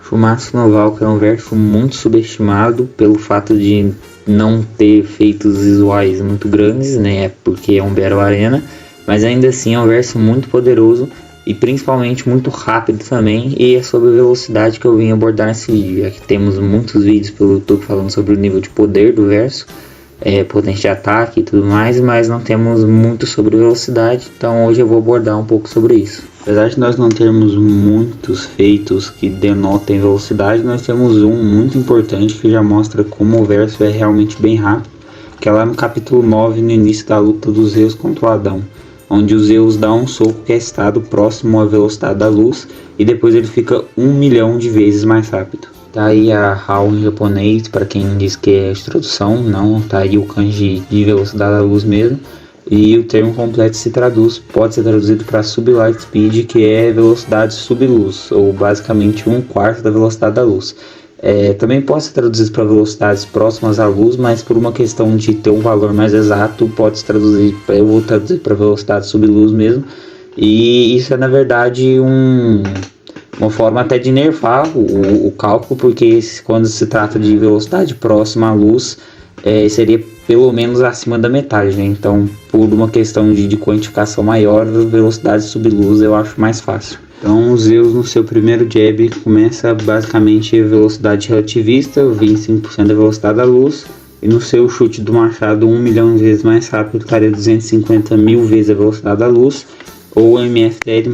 Shumatsu no Valkyrie é um verso muito subestimado pelo fato de não ter efeitos visuais muito grandes, né? Porque é um Battle Arena, mas ainda assim é um verso muito poderoso e principalmente muito rápido também, e é sobre a velocidade que eu vim abordar nesse vídeo, já que temos muitos vídeos pelo YouTube falando sobre o nível de poder do verso, potência de ataque e tudo mais, mas não temos muito sobre velocidade, então hoje eu vou abordar um pouco sobre isso. Apesar de nós não termos muitos feitos que denotem velocidade, nós temos um muito importante que já mostra como o verso é realmente bem rápido, que é lá no capítulo 9, no início da luta dos Zeus contra o Adão, onde o Zeus dá um soco que é estado próximo à velocidade da luz e depois ele fica 1 milhão de vezes mais rápido. Tá aí a HAL em japonês, para quem diz que é tradução, não, tá aí o kanji de velocidade da luz mesmo. E o termo completo pode ser traduzido para sublight speed, que é velocidade subluz, ou basicamente 1/4 da velocidade da luz. Também pode ser traduzido para velocidades próximas à luz, mas por uma questão de ter um valor mais exato, pode ser traduzido, eu vou traduzir para velocidade subluz mesmo. E isso é na verdade uma forma até de nerfar o cálculo, porque quando se trata de velocidade próxima à luz, seria pelo menos acima da metade, né? Então, por uma questão de quantificação maior, velocidade subluz eu acho mais fácil. Então, o Zeus no seu primeiro jab começa basicamente a velocidade relativista, 25% da velocidade da luz, e no seu chute do machado 1 milhão de vezes mais rápido, estaria 250 mil vezes a velocidade da luz, ou MFDL+.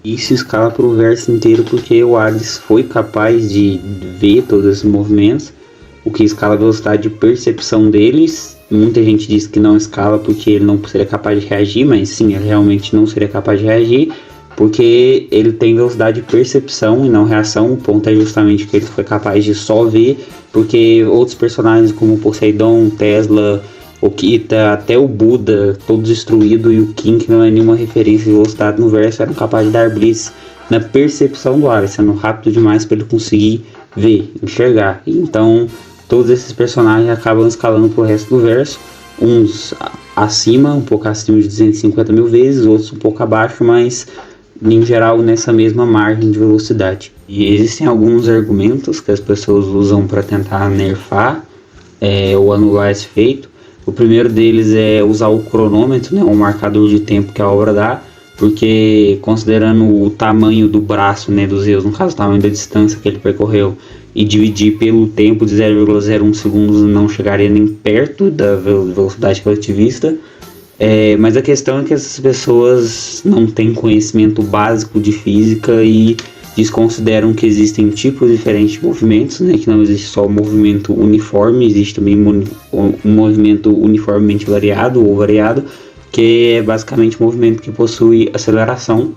Isso escala para o verso inteiro porque o Hades foi capaz de ver todos esses movimentos, o que escala a velocidade de percepção deles. Muita gente diz que não escala porque ele não seria capaz de reagir, mas sim, ele realmente não seria capaz de reagir, porque ele tem velocidade de percepção e não reação. O ponto é justamente que ele foi capaz de só ver, porque outros personagens como Poseidon, Tesla, Okita, até o Buda, todo destruído, e o King, que não é nenhuma referência de velocidade no verso, eram capazes de dar blitz na percepção do Hades, sendo rápido demais para ele conseguir ver, enxergar. Então todos esses personagens acabam escalando pro resto do verso, uns acima, um pouco acima de 250 mil vezes, outros um pouco abaixo, mas em geral nessa mesma margem de velocidade. E existem alguns argumentos que as pessoas usam para tentar nerfar ou anular esse efeito. O primeiro deles é usar o cronômetro, né, um marcador de tempo que a obra dá, porque considerando o tamanho do braço, né, do Zeus, no caso o tamanho da distância que ele percorreu, e dividir pelo tempo de 0,01 segundos, não chegaria nem perto da velocidade relativista. Mas a questão é que essas pessoas não têm conhecimento básico de física e desconsideram que existem tipos diferentes de movimentos, né? Que não existe só movimento uniforme, existe também um movimento uniformemente variado ou variado, que é basicamente um movimento que possui aceleração.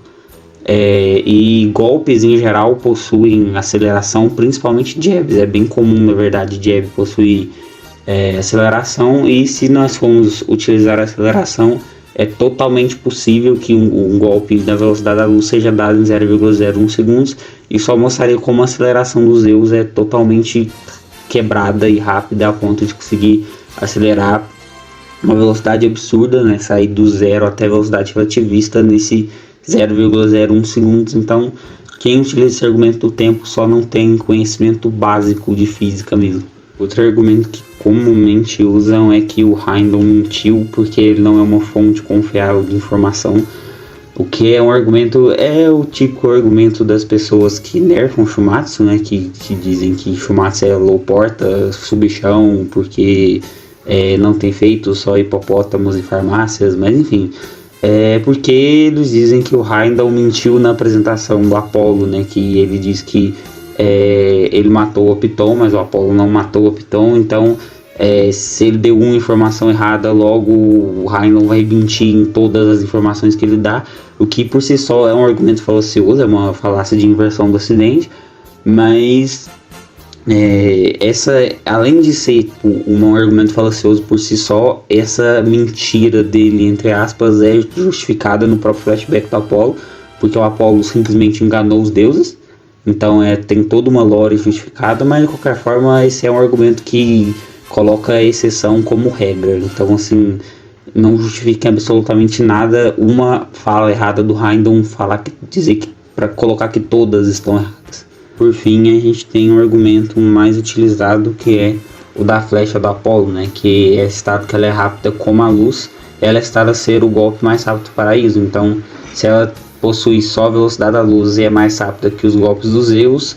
E golpes em geral possuem aceleração, principalmente jabs. É bem comum, na verdade, jab possuir aceleração, e se nós formos utilizar a aceleração, é totalmente possível que um golpe da velocidade da luz seja dado em 0,01 segundos, e só mostraria como a aceleração dos Zeus é totalmente quebrada e rápida a ponto de conseguir acelerar uma velocidade absurda, né? Sair do zero até a velocidade relativista nesse 0,01 segundos. Então, quem utiliza esse argumento do tempo só não tem conhecimento básico de física mesmo. Outro argumento que comumente usam é que o Heindel mentiu porque ele não é uma fonte confiável de informação, o que é um argumento, é o típico argumento das pessoas que nerfam Shumatsu, né, que dizem que Shumatsu é low porta, subchão, porque não tem feito só hipopótamos e farmácias, mas enfim, porque eles dizem que o Heindel mentiu na apresentação do Apollo, né, que ele diz que ele matou o Piton, mas o Apollo não matou o Piton. Então se ele deu uma informação errada, logo o Heindel vai mentir em todas as informações que ele dá, o que por si só é um argumento falacioso, é uma falácia de inversão do acidente. Mas além de ser um argumento falacioso por si só, essa mentira dele, entre aspas, é justificada no próprio flashback do Apollo, porque o Apollo simplesmente enganou os deuses. Então tem toda uma lore justificada, mas de qualquer forma esse é um argumento que coloca a exceção como regra. Então assim, não justifica absolutamente nada uma fala errada do Heindel dizer que, para colocar que todas estão erradas. por fim, a gente tem um argumento mais utilizado, que é o da flecha do Apolo, né? Que é citado que ela é rápida como a luz, ela é citada a ser o golpe mais rápido do paraíso. Então, se ela possui só a velocidade da luz e é mais rápida que os golpes dos Zeus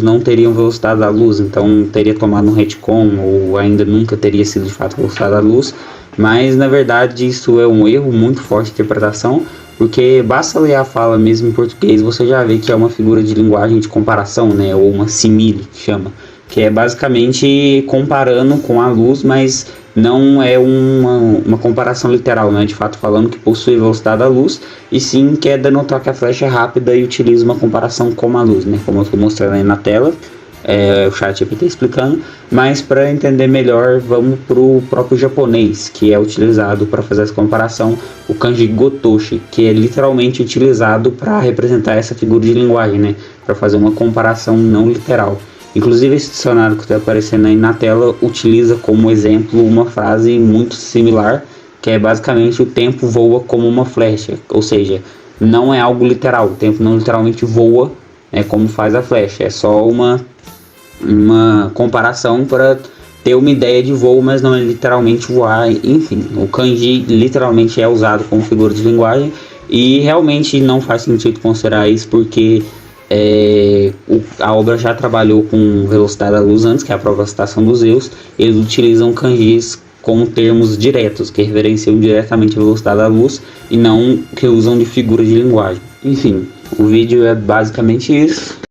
não teriam velocidade da luz, então teria tomado um retcon, ou ainda nunca teria sido de fato velocidade da luz. Mas na verdade isso é um erro muito forte de interpretação, porque basta ler a fala mesmo em português, você já vê que é uma figura de linguagem de comparação, né, ou uma simile, que chama, que é basicamente comparando com a luz, mas não é uma comparação literal, não é de fato falando que possui velocidade da luz, e sim quer denotar que a flecha é rápida e utiliza uma comparação com a luz, né, como eu estou mostrando aí na tela. O chat GPT explicando, mas para entender melhor, vamos para o próprio japonês, que é utilizado para fazer essa comparação, o kanji gotoshi, que é literalmente utilizado para representar essa figura de linguagem, né, para fazer uma comparação não literal. Inclusive esse dicionário que está aparecendo aí na tela utiliza como exemplo uma frase muito similar, que é basicamente: o tempo voa como uma flecha, ou seja, não é algo literal, o tempo não literalmente voa, como faz a flecha, é só uma comparação para ter uma ideia de voo, mas não é literalmente voar. Enfim, o kanji literalmente é usado como figura de linguagem, e realmente não faz sentido considerar isso, porque a obra já trabalhou com velocidade da luz antes, que é a própria citação dos Zeus. Eles utilizam kanjis como termos diretos, que referenciam diretamente a velocidade da luz, e não que usam de figura de linguagem. Enfim, o vídeo é basicamente isso.